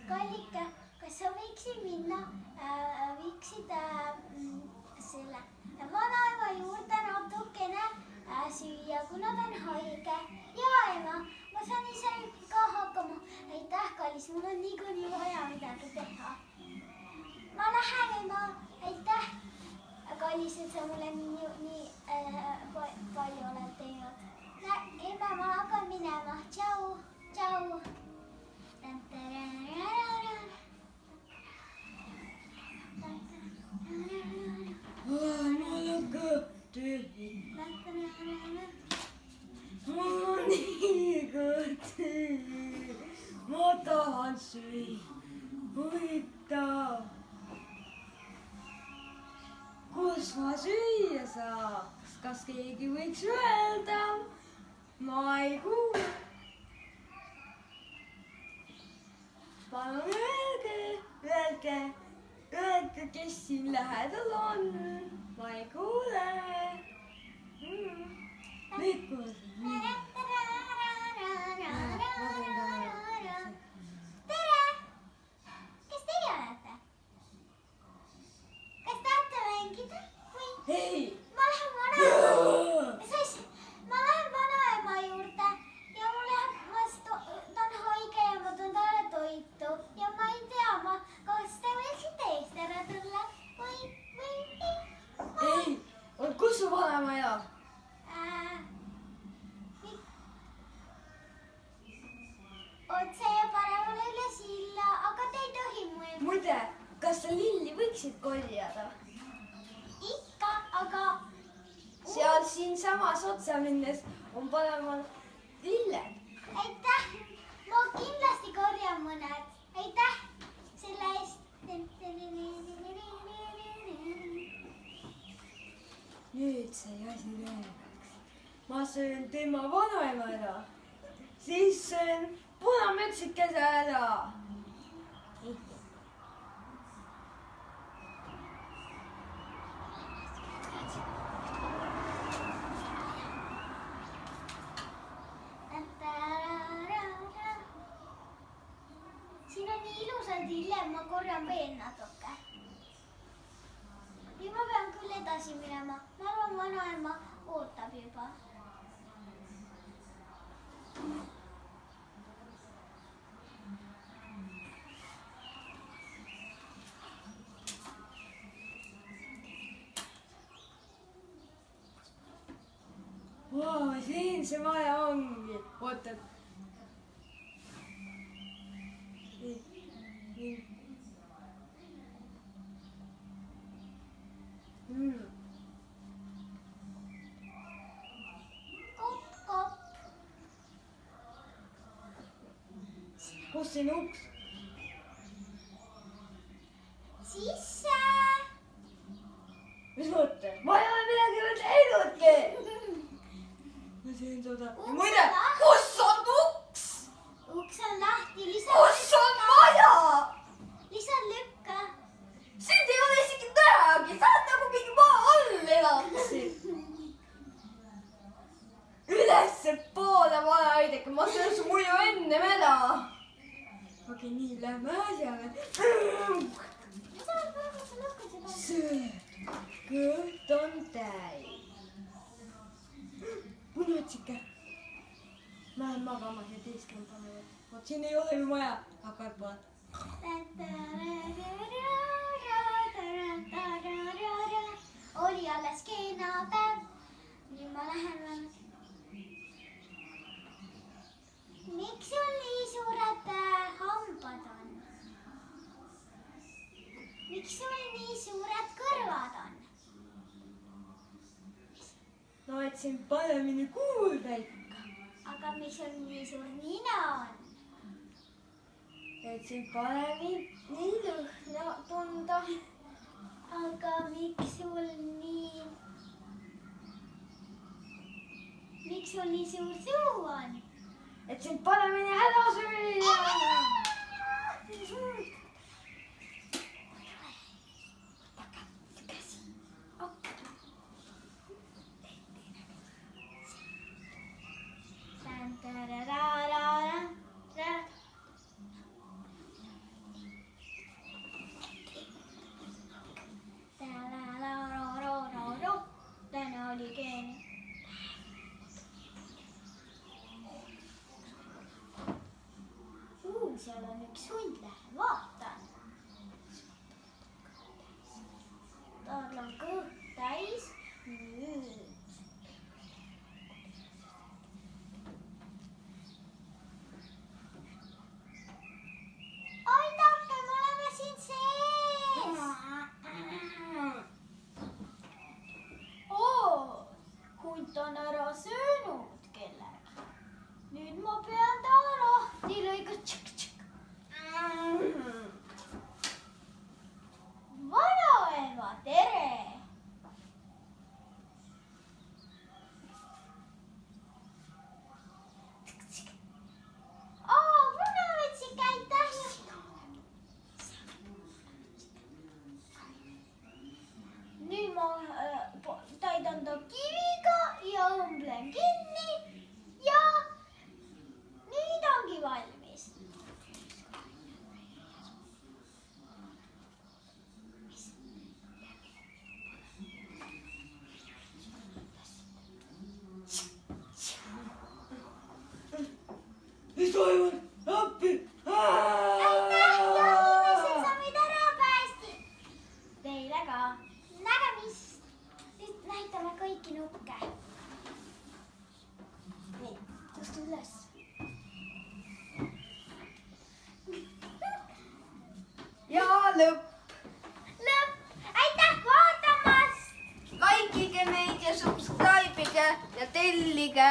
Kallike, kas sa võiksid minna, viiksid selle vanaema juurde natukene süüa, kuna ta on haige? Jaa, ema, ma saan ise ka hakkama. Aitäh, kallis, mul on niikuinii vaja midagi teha. Ma lähen, ema. Aitäh, kallis, et sa mulle nii palju oled teinud. Ema, ma hakkan minema. Tšau, tšau. Mul on kõht tühi. Mul on nii kõht tühi. Ma tahan süüa. Huvitav. Kus ma süüa saaks? Kas keegi võiks öelda? Ma ei kuule. Palun öelge, kes siin lähedal on. Ma ei kuule. Nüüd kuule. Tere! Kes teie olete? Kas tahate mängida? Ei! Ma lähen vanaema juurde ja ta on haige ja ma tulen talle toitu ja ma ei tea, kas te võiksite eest ära tulla või Ei! Kus su vanaema elab? Otse ja paremale üle silla, aga te ei tohi mõelda. Muide, kas sa lilli võiksid korjada? Ikka, aga... Seal siinsamas otsa minnes on paremal lilled. Aitäh! Ma kindlasti korjan mõned. Aitäh selle eest. Nüüd sai asi reegaks. Ma söön tema vanaema ära. Siis söön punamütsikese ära. Siin on nii ilusad lilled, ma korjan veel natuke. Nüüd ma pean küll edasi minema. Ma arvan, vanaema ootab juba. Siin see maja ongi. Oota. Kopp, kopp. Kus siin uks? Sisse. Mis mõttes? Ma ei ole midagi veel teinudki. Ma söön seda. Muide, kus on uks? Uks on lahti. Kus on maja? Lisan lükka. Sind ei ole isegi nähagi. Sa oled nagu mingi maa all elaksid. Ülesse poole vanaideka. Ma söön su muidu ennem ära. Okei, nii, lähme asjale. Söö. Kõht on täis. Punutsike. Ma lähen magama siia teistkond panevad. Vot siin ei ole ju maja. Aga vaat. Oli alles kenapäev. Nüüd ma lähen. Miks sul nii suured hambad on? Miks sul nii suured kõrvad on? No, et sind paremini kuulda ikka. Aga miks sul nii suur nina on? Et sind paremini lõhna tunda. Aga miks sul nii suur suu on? Et sind paremini ära süüa. seal on üks hunt, lähen vaatan. tal on kõht täis. Nüüd. Aidake, me oleme siin sees. Hunt on ära söönud kellegi. Nüüd ma pean ta lahti lõigama. Vanaema, tere! Punametsik, aitäh! Nüüd ma täidan ta kiviga ja õmblen kinni ja nüüd ongi valmis. Mis toimub? Appi! Aitäh, inimesed, sa meid ära päästsid. Teile ka. Nägemist. Nüüd näitame kõiki nukke. Nii, tõstu üles. Ja lõpp! Lõpp. Aitäh vaatamast. Likeige meid ja subscribe'ige ja tellige